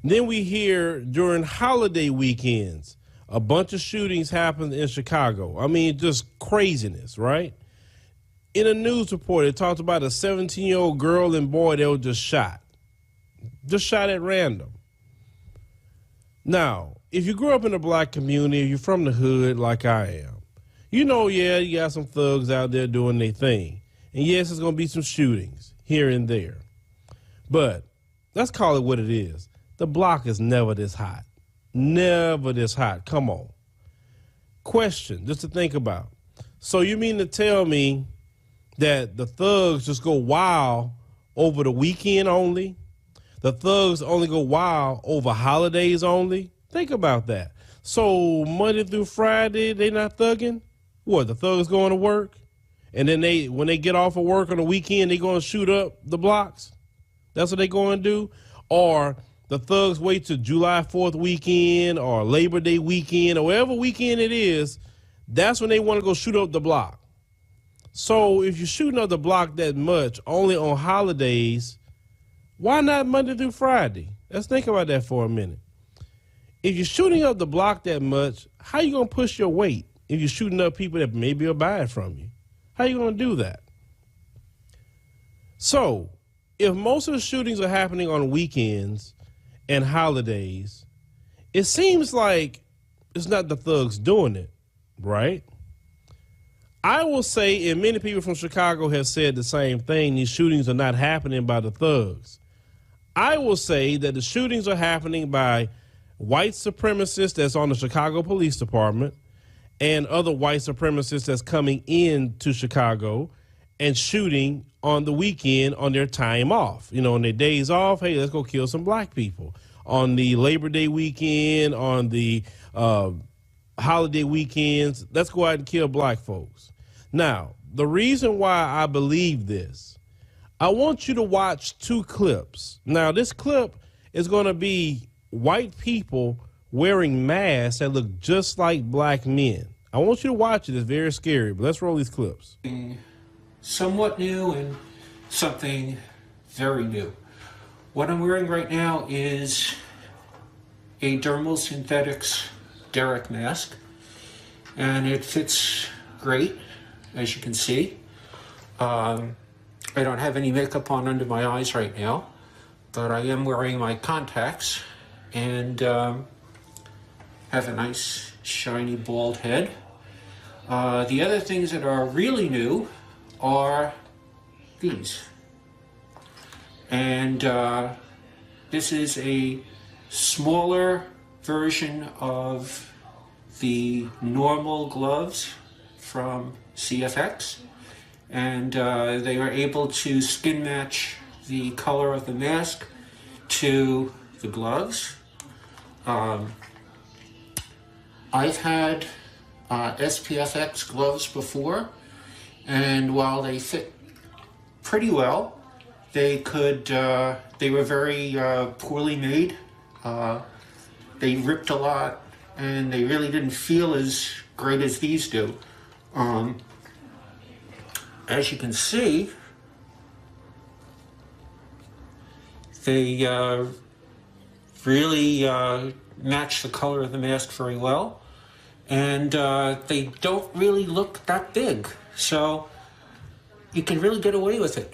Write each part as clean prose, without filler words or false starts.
Then we hear during holiday weekends, a bunch of shootings happen in Chicago. I mean, just craziness, right? In a news report, it talked about a 17-year-old girl and boy that were just shot at random. Now, if you grew up in a black community, if you're from the hood like I am, you know, yeah, you got some thugs out there doing their thing. And yes, there's going to be some shootings here and there. But let's call it what it is. The block is never this hot. Never this hot. Come on. Question, just to think about. So you mean to tell me that the thugs just go wild over the weekend only? The thugs only go wild over holidays only? Think about that. So Monday through Friday, they not thugging? What, the thugs going to work? And then when they get off of work on the weekend, they going to shoot up the blocks? That's what they going to do? Or the thugs wait till July 4th weekend or Labor Day weekend or whatever weekend it is, that's when they want to go shoot up the block. So if you're shooting up the block that much only on holidays, why not Monday through Friday? Let's think about that for a minute. If you're shooting up the block that much, how you going to push your weight if you're shooting up people that maybe will buy it from you? How you going to do that? So if most of the shootings are happening on weekends and holidays, it seems like it's not the thugs doing it, right? I will say, and many people from Chicago have said the same thing, these shootings are not happening by the thugs. I will say that the shootings are happening by white supremacists that's on the Chicago Police Department and other white supremacists that's coming into Chicago and shooting on the weekend on their time off. You know, on their days off, hey, let's go kill some black people. On the Labor Day weekend, on the holiday weekends, let's go out and kill black folks. Now, the reason why I believe this, I want you to watch two clips. Now, this clip is going to be white people wearing masks that look just like black men. I want you to watch it. It's very scary, but let's roll these clips. Somewhat new and something very new. What I'm wearing right now is a dermal synthetics derrick mask, and it fits great, as you can see. I don't have any makeup on under my eyes right now, but I am wearing my contacts and have a nice shiny bald head. The other things that are really new are these. And this is a smaller version of the normal gloves from CFX. And they are able to skin match the color of the mask to the gloves. I've had SPFX gloves before, and while they fit pretty well, they were very poorly made. They ripped a lot, and they really didn't feel as great as these do. As you can see, they really match the color of the mask very well, and they don't really look that big, so you can really get away with it.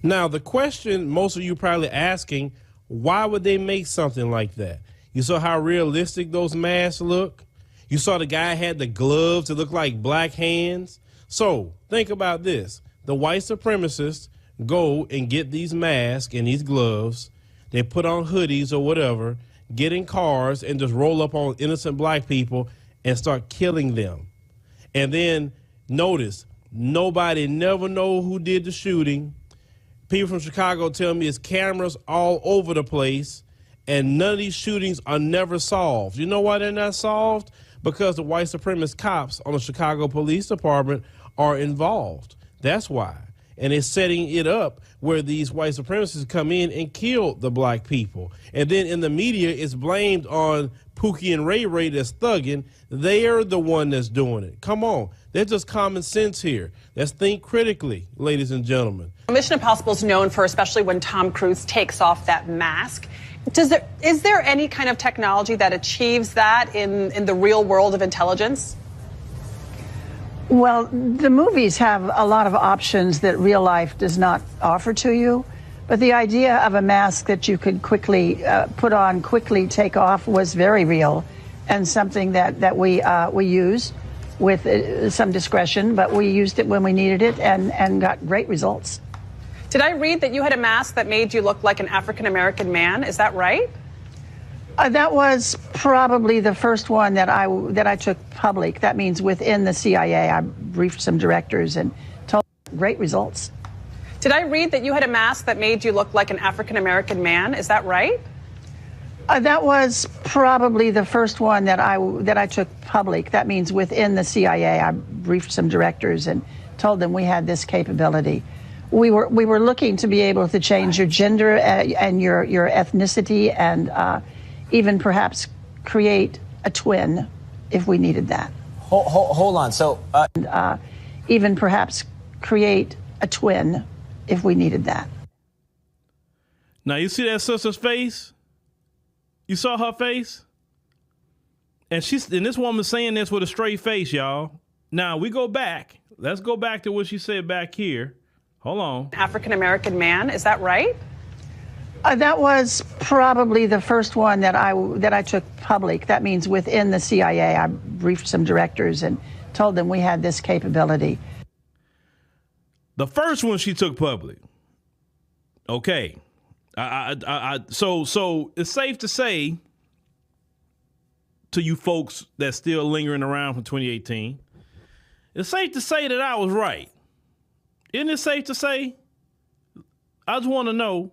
Now, the question most of you probably asking, why would they make something like that? You saw how realistic those masks look? You saw the guy had the gloves that look like black hands? So think about this. The white supremacists go and get these masks and these gloves. They put on hoodies or whatever, get in cars and just roll up on innocent black people and start killing them. And then notice, nobody never know who did the shooting. People from Chicago tell me it's cameras all over the place, and none of these shootings are never solved. You know why they're not solved? Because the white supremacist cops on the Chicago Police Department are involved. That's why. And it's setting it up where these white supremacists come in and kill the black people. And then in the media, it's blamed on Pookie and Ray Ray that's thugging. They're the one that's doing it. Come on. There's just common sense here. Let's think critically, ladies and gentlemen. Mission Impossible is known for, especially when Tom Cruise takes off that mask. Is there any kind of technology that achieves that in the real world of intelligence? Well, the movies have a lot of options that real life does not offer to you. But the idea of a mask that you could quickly put on, quickly take off was very real, and something that we use with some discretion, but we used it when we needed it and got great results. Did I read that you had a mask that made you look like an African-American man? Is that right? That was probably the first one that I took public. That means within the CIA. I briefed some directors and told great results. Did I read that you had a mask that made you look like an African-American man? Is that right? That was probably the first one that I took public. That means within the CIA. I briefed some directors and told them we had this capability. We were looking to be able to change your gender and your ethnicity and even perhaps create a twin if we needed that. Hold on. So even perhaps create a twin if we needed that. Now you see that sister's face? You saw her face? And this woman's saying this with a straight face, y'all. Now we go back. Let's go back to what she said back here. Hold on. African-American man, is that right? That was probably the first one that I took public. That means within the CIA. I briefed some directors and told them we had this capability. The first one she took public. Okay. So it's safe to say to you folks that's still lingering around from 2018, it's safe to say that I was right. Isn't it safe to say? I just want to know.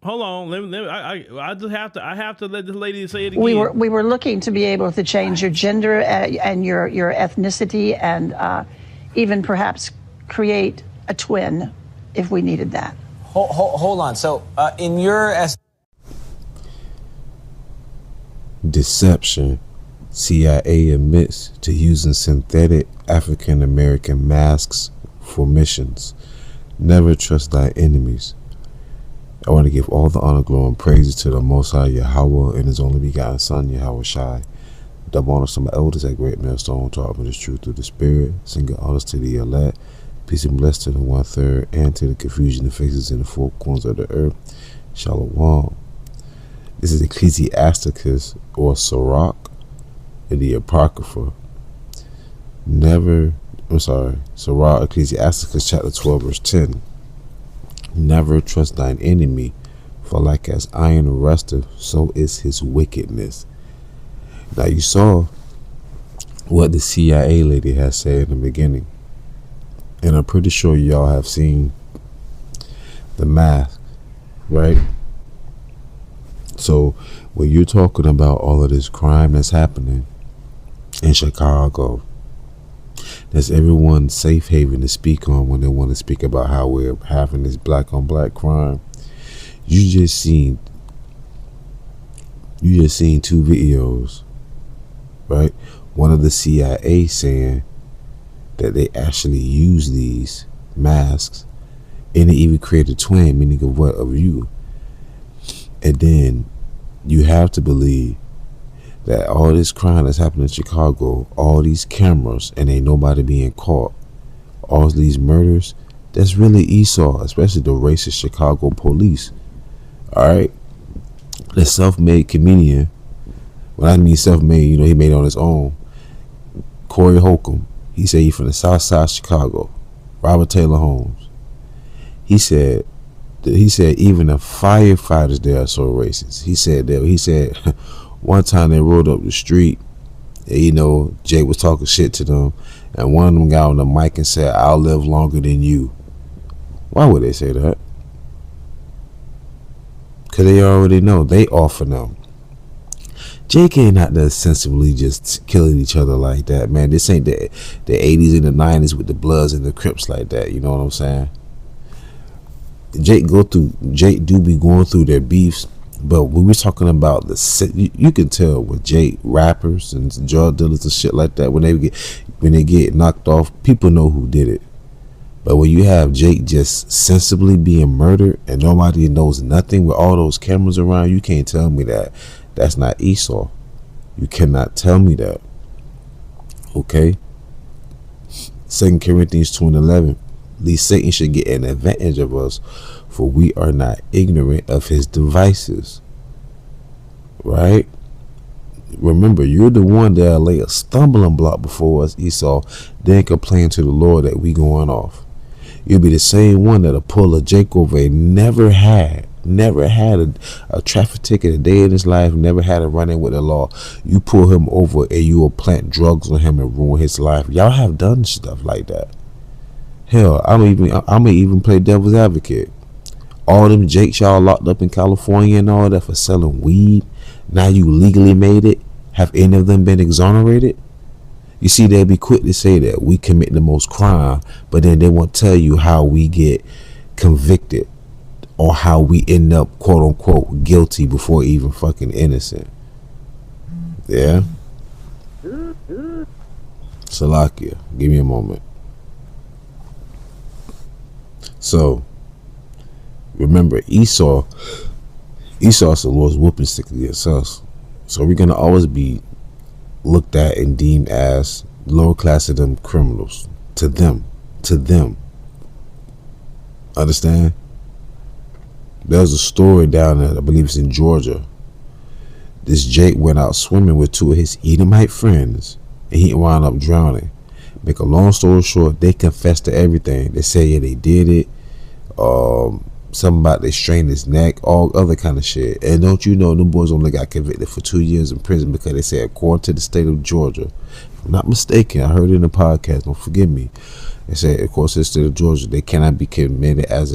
Hold on. I have to let this lady say it again. We were looking to be able to change your gender and your ethnicity and even perhaps create a twin if we needed that. Hold on. So in your deception, CIA admits to using synthetic African American masks for missions. Never trust thy enemies. I want to give all the honor, glory, and praises to the Most High Yahawah and His only begotten Son, YAHAWASHI. Double honors to my elders at Great Millstone, taught me the truth through the Spirit. Sing honors to the elect. Peace and blessed to the 1/3 and to the confusion that faces in the four corners of the earth. Shalom. This is Ecclesiasticus or Sirach in the Apocrypha. Sirach, Ecclesiasticus chapter 12 verse 10. Never trust thine enemy, for like as iron rusteth, so is his wickedness. Now you saw what the CIA lady has said in the beginning. And I'm pretty sure y'all have seen the mask, right? So when you're talking about all of this crime that's happening in Chicago, that's everyone's safe haven to speak on when they want to speak about how we're having this black on black crime. You just seen two videos, right? One of the CIA saying that they actually use these masks and they even create a twin, meaning of what? Of you. And then you have to believe that all this crime that's happening in Chicago, all these cameras, and ain't nobody being caught, all these murders, that's really Esau, especially the racist Chicago police. Alright? The self-made comedian, when I mean self-made, he made it on his own, Corey Holcomb, he said he's from the south side of Chicago. Robert Taylor Holmes, he said He said even the firefighters there are so racist. He said one time they rode up the street, and, you know, Jake was talking shit to them, and one of them got on the mic and said, "I'll live longer than you." Why would they say that? Because they already know they offer them. Jake ain't out there sensibly just killing each other like that, man. This ain't the 80s and the 90s with the Bloods and the Crips like that. You know what I'm saying? Jake do be going through their beefs, but when we're talking about you can tell with Jake, rappers and drug dealers and shit like that, when they get knocked off, people know who did it. But when you have Jake just sensibly being murdered and nobody knows nothing with all those cameras around, you can't tell me that that's not Esau. You cannot tell me that. Okay? 2 Corinthians 2:11. At least Satan should get an advantage of us, for we are not ignorant of his devices. Right? Remember, you're the one that'll lay a stumbling block before us, Esau, then complain to the Lord that we going off. You'll be the same one that'll pull a Jake over and never had a traffic ticket a day in his life, never had a run-in with the law. You pull him over and you will plant drugs on him and ruin his life. Y'all have done stuff like that. Hell, I'm even play devil's advocate. All them Jakes y'all locked up in California and all that for selling weed, now you legally made it. Have any of them been exonerated? You see, they'll be quick to say that we commit the most crime, but then they won't tell you how we get convicted or how we end up quote unquote guilty before even fucking innocent. Yeah. Salakia, give me a moment. So remember, Esau's the Lord's whooping stick against us. So we're gonna always be looked at and deemed as lower class of them criminals. To them. Understand? There's a story down there, I believe it's in Georgia. This Jake went out swimming with two of his Edomite friends, and he wound up drowning. Make a long story short, they confessed to everything. They said, yeah, they did it. Something about they strained his neck, all other kind of shit. And don't you know, them boys only got convicted for 2 years in prison because they said, according to the state of Georgia, if I'm not mistaken, I heard it in the podcast, don't forgive me. They said, according to the state of Georgia, they cannot be convicted as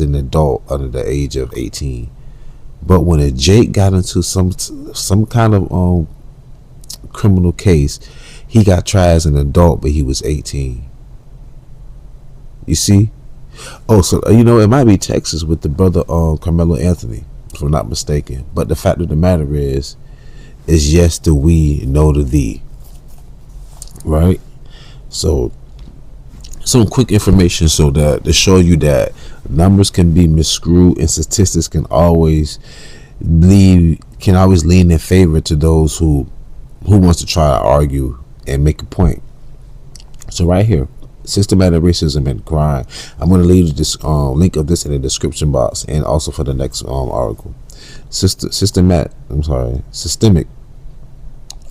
an adult under the age of 18. But when a Jake got into some kind of criminal case, he got tried as an adult, but he was 18. You see? Oh, so you know, it might be Texas with the brother Carmelo Anthony, if I'm not mistaken. But the fact of the matter is yes to we, no to thee. Right? So some quick information so that to show you that numbers can be miscrewed and statistics can always lean in favor to those who wants to try to argue and make a point. So right here, systematic racism and crime. I'm going to leave this link of this in the description box and also for the next article. Systemic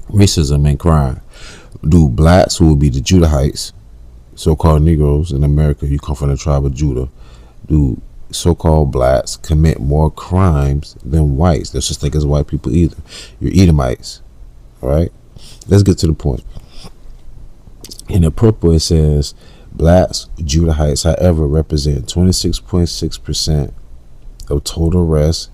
racism and crime. Do blacks, who will be the Judahites, so-called Negroes in America, you come from the tribe of Judah, do so-called blacks commit more crimes than whites? Let's just think as white people either. You're Edomites. All right? Let's get to the point. In the purple, it says blacks, Judahites, however, represent 26.6% of total arrests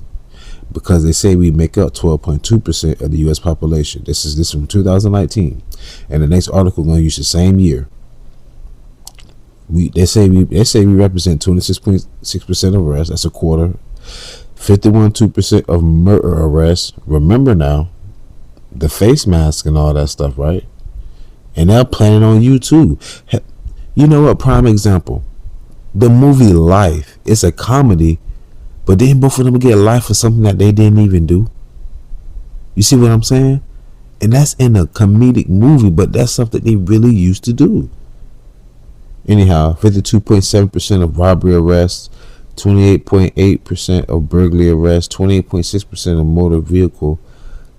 because they say we make up 12.2% of the U.S. population. This is from 2019, and the next article going to use the same year. They say we represent 26.6% of arrests. That's a quarter. 51.2% of murder arrests. Remember now, the face mask and all that stuff, right? And they're planning on you too. You know what? Prime example. The movie Life. It's a comedy, but then both of them get life for something that they didn't even do. You see what I'm saying? And that's in a comedic movie, but that's something they really used to do. Anyhow, 52.7% of robbery arrests, 28.8% of burglary arrests, 28.6% of motor vehicle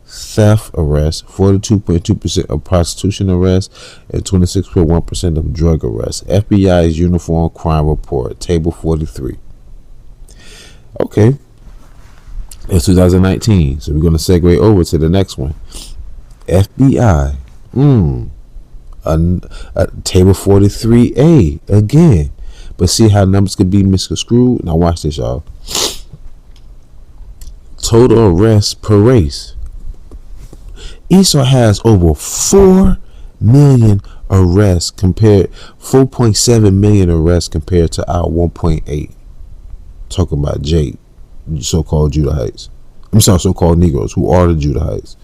theft arrests, 42.2% of prostitution arrests, and 26.1% of drug arrests. FBI's Uniform Crime Report, Table 43. Okay. It's 2019. So we're going to segue over to the next one. FBI. Table 43A again. But see how numbers could be misconstrued? Now watch this, y'all. Total arrests per race. Esau has over 4 million arrests compared 4.7 million arrests compared to our 1.8. Talking about Jake, so-called Judahites. I'm sorry, so-called Negroes who are the Judahites.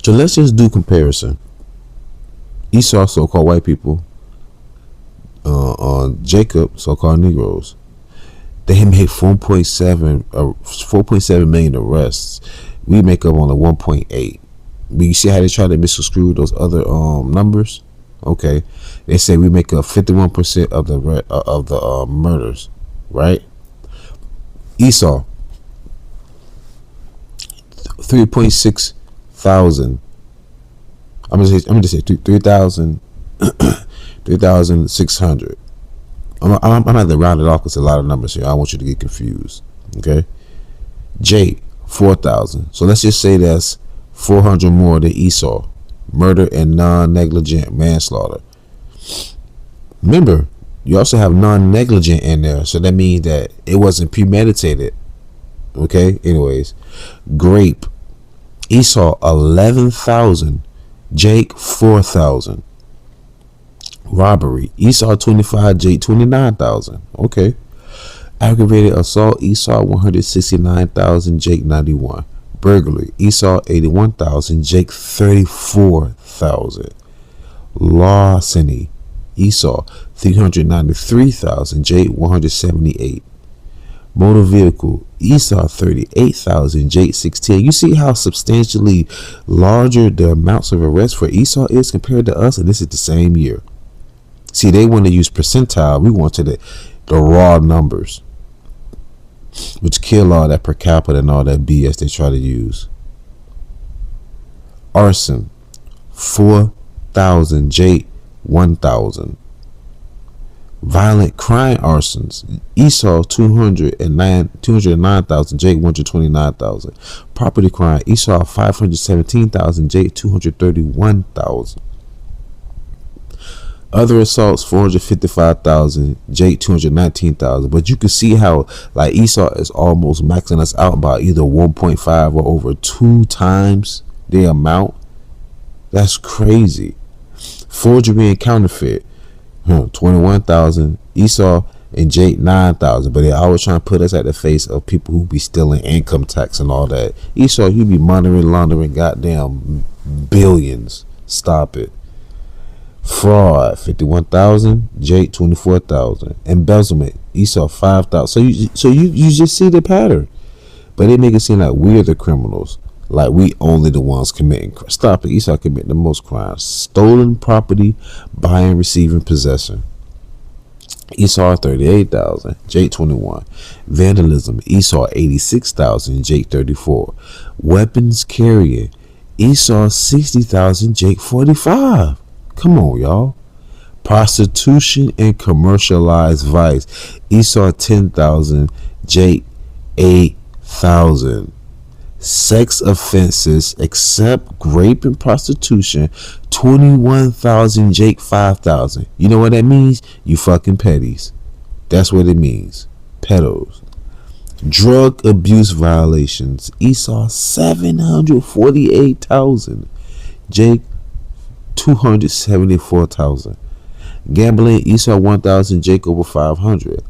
So let's just do comparison. Esau, so-called white people, on Jacob, so-called Negroes. They made 4.7 million arrests. We make up only 1.8. But you see how they try to misconstrue those other numbers? Okay, they say we make up 51% of the murders, right? Esau, 3.6 thousand. I'm gonna say 3,000, 3,600. I'm gonna have to round it off because a lot of numbers here. I don't want you to get confused. Okay, Jake, 4,000. So let's just say that's 400 more than Esau. Murder and non-negligent manslaughter. Remember, you also have non-negligent in there, so that means that it wasn't premeditated. Okay, anyways, grape. Esau, 11,000. Jake, 4,000. Robbery. Esau, 25. Jake, 29,000. Okay. Aggravated assault. Esau, 169,000. Jake, 91. Burglary. Esau, 81,000. Jake, 34,000. Larceny. Esau, 393,000. Jake, 178. Motor vehicle. Esau, 38,000. Jake, 16. You see how substantially larger the amounts of arrests for Esau is compared to us, and this is the same year. See, they want to use percentile. We want to the raw numbers, which kill all that per capita and all that BS they try to use. Arson, 4,000. Jake, 1,000. Violent crime arsons. Esau, 209,000. Jake, 129,000. Property crime. Esau, 517,000. Jake, 231,000. Other assaults, 455,000. Jake, 219,000. But you can see how like Esau is almost maxing us out by either 1.5 or over 2 times the amount. That's crazy. Forgery and counterfeit. 21,000. Esau and Jake, 9,000. But they always trying to put us at the face of people who be stealing income tax and all that. Esau, you be laundering goddamn billions. Stop it. Fraud, 51,000. Jake, 24,000. Embezzlement. Esau, 5,000. So you just see the pattern. But they make it seem like we're the criminals. Like we only the ones committing. Stop it. Esau committing the most crimes. Stolen property, buying, receiving, possession. Esau, 38,000. Jake, 21. Vandalism. Esau, 86,000. Jake, 34. Weapons carrying. Esau, 60,000. Jake, 45. Come on, y'all. Prostitution and commercialized vice. Esau, 10,000. Jake, 8,000. Sex offenses except rape and prostitution, 21,000. Jake, 5,000. You know what that means? You fucking petties. That's what it means. Pedos. Drug abuse violations. Esau, 748,000. Jake, 274,000. Gambling. Esau, 1,000. Jake, over 500.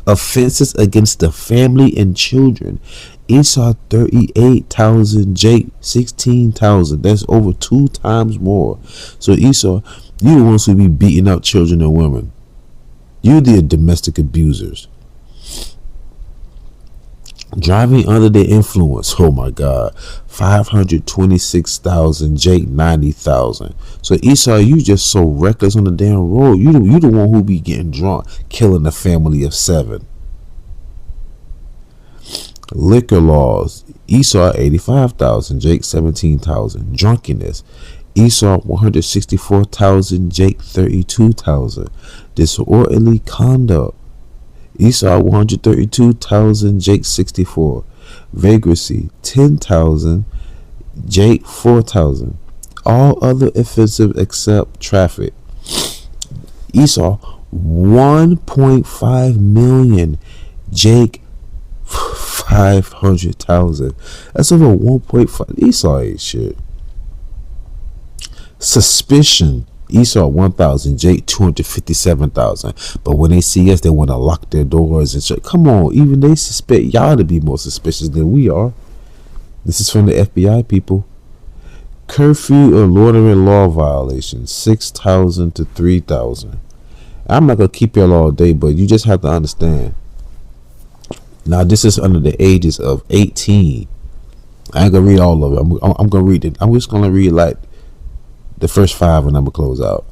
Offenses against the family and children. Esau, 38,000. Jake, 16,000. That's over 2 times more. So Esau, you the ones who be beating up children and women. You're the domestic abusers. Driving under the influence. Oh my God. 526,000. Jake, 90,000. So Esau, you just so reckless on the damn road. You the one who be getting drunk, killing a family of 7. Liquor laws. Esau, 85,000. Jake, 17,000. Drunkenness. Esau, 164,000. Jake, 32,000. Disorderly conduct. Esau 132,000, Jake 64. Vagrancy 10,000, Jake 4,000. All other offensive except traffic. Esau 1.5 million, Jake 500,000. That's over 1.5. Esau ain't shit. Suspicion. Esau 1,000, Jake 257,000. But when they see us, they want to lock their doors and shit. Come on, even they suspect y'all to be more suspicious than we are. This is from the FBI people. Curfew or loitering law violation, 6,000 to 3,000. I'm not gonna keep y'all all day, but you just have to understand. Now this is under the ages of 18. I ain't gonna read all of it. I'm gonna read it. I'm just gonna read like the first 5 and I'm gonna close out.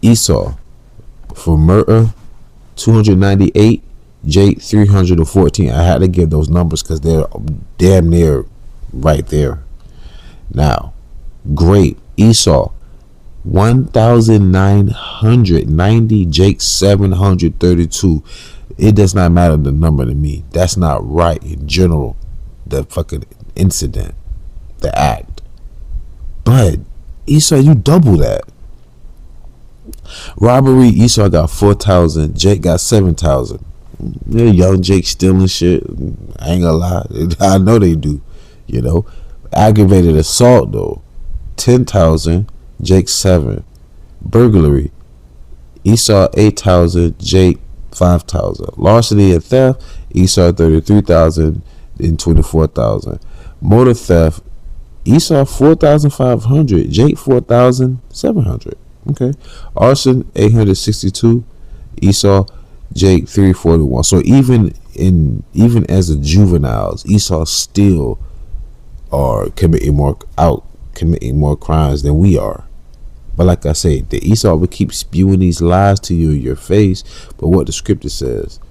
Esau for murder 298, Jake 314. I had to give those numbers because they're damn near right there. Now, grape, Esau 1,990, Jake 732. It does not matter the number to me. That's not right in general. The fucking incident, the act. But Esau, you double that. Robbery, Esau got 4,000, Jake got 7,000. Yeah, young Jake stealing shit. I ain't gonna lie. I know they do. You know. Aggravated assault though, 10,000, Jake 7. Burglary, Esau 8,000, Jake 5,000. Larceny and theft, Esau 33,000 and 24,000. Motor theft, Esau 4,500, Jake 4,700. Okay. Arson 862, Esau, Jake 341. So even as a juveniles, Esau still are committing more crimes than we are. But like I say, the Esau will keep spewing these lies to you in your face. But what the scripture says,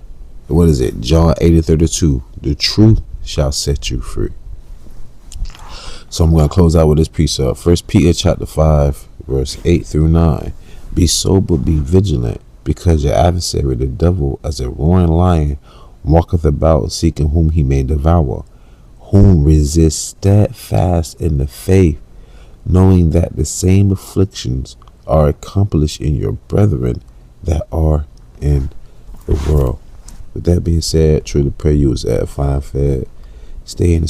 what is it? John 8:32. The truth shall set you free. So I'm going to close out with this precept. 1 Peter chapter 5, verse 8 through 9. Be sober, be vigilant, because your adversary, the devil, as a roaring lion, walketh about, seeking whom he may devour. Whom resist steadfast in the faith, knowing that the same afflictions are accomplished in your brethren that are in the world. With that being said, truly pray you was edifying, fed. Stay in the